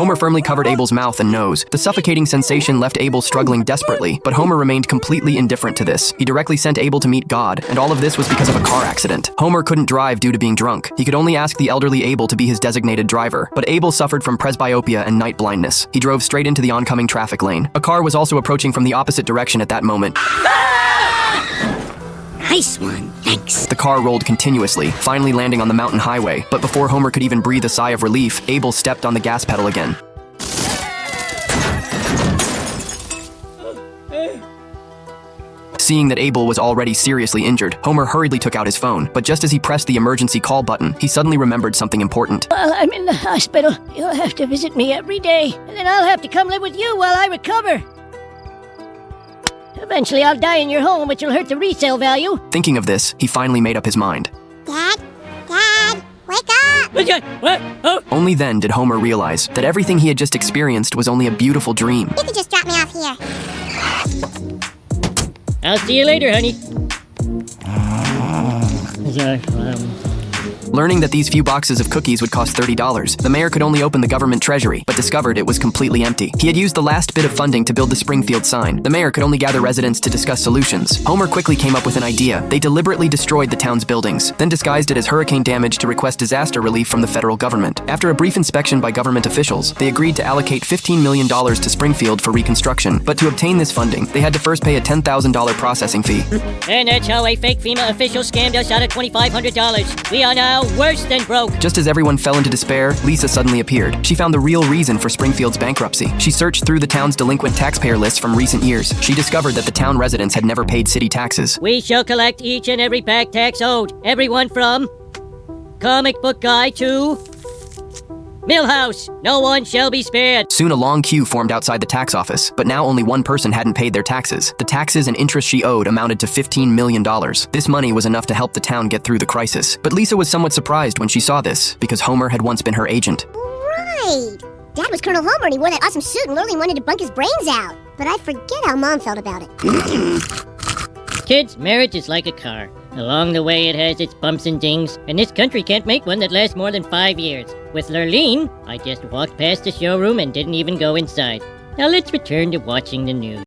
Homer firmly covered Abel's mouth and nose. The suffocating sensation left Abel struggling desperately, but Homer remained completely indifferent to this. He directly sent Abel to meet God, and all of this was because of a car accident. Homer couldn't drive due to being drunk. He could only ask the elderly Abel to be his designated driver, but Abel suffered from presbyopia and night blindness. He drove straight into the oncoming traffic lane. A car was also approaching from the opposite direction at that moment. Nice one, thanks. The car rolled continuously, finally landing on the mountain highway, but before Homer could even breathe a sigh of relief, Abel stepped on the gas pedal again. Seeing that Abel was already seriously injured, Homer hurriedly took out his phone, but just as he pressed the emergency call button, he suddenly remembered something important. While I'm in the hospital, you'll have to visit me every day, and then I'll have to come live with you while I recover. Eventually, I'll die in your home, which will hurt the resale value. Thinking of this, he finally made up his mind. Dad, wake up! What? Oh. Only then did Homer realize that everything he had just experienced was only a beautiful dream. You can just drop me off here. I'll see you later, honey. Learning that these few boxes of cookies would cost $30, the mayor could only open the government treasury, but discovered it was completely empty. He had used the last bit of funding to build the Springfield sign. The mayor could only gather residents to discuss solutions. Homer quickly came up with an idea. They deliberately destroyed the town's buildings, then disguised it as hurricane damage to request disaster relief from the federal government. After a brief inspection by government officials, they agreed to allocate $15 million to Springfield for reconstruction. But to obtain this funding, they had to first pay a $10,000 processing fee. And that's how a fake FEMA official scammed us out of $2,500. We are now worse than broke. Just as everyone fell into despair, Lisa suddenly appeared. She found the real reason for Springfield's bankruptcy. She searched through the town's delinquent taxpayer lists from recent years. She discovered that the town residents had never paid city taxes. We shall collect each and every back tax owed. Everyone from comic book guy to Millhouse. No one shall be spared. Soon a long queue formed outside the tax office, but now only one person hadn't paid their taxes. The taxes and interest she owed amounted to $15 million. This money was enough to help the town get through the crisis. But Lisa was somewhat surprised when she saw this, because Homer had once been her agent. Right. Dad was Colonel Homer and he wore that awesome suit and literally wanted to bunk his brains out. But I forget how Mom felt about it. Kids, marriage is like a car. Along the way, it has its bumps and dings, and this country can't make one that lasts more than 5 years. With Lurleen, I just walked past the showroom and didn't even go inside. Now let's return to watching the news.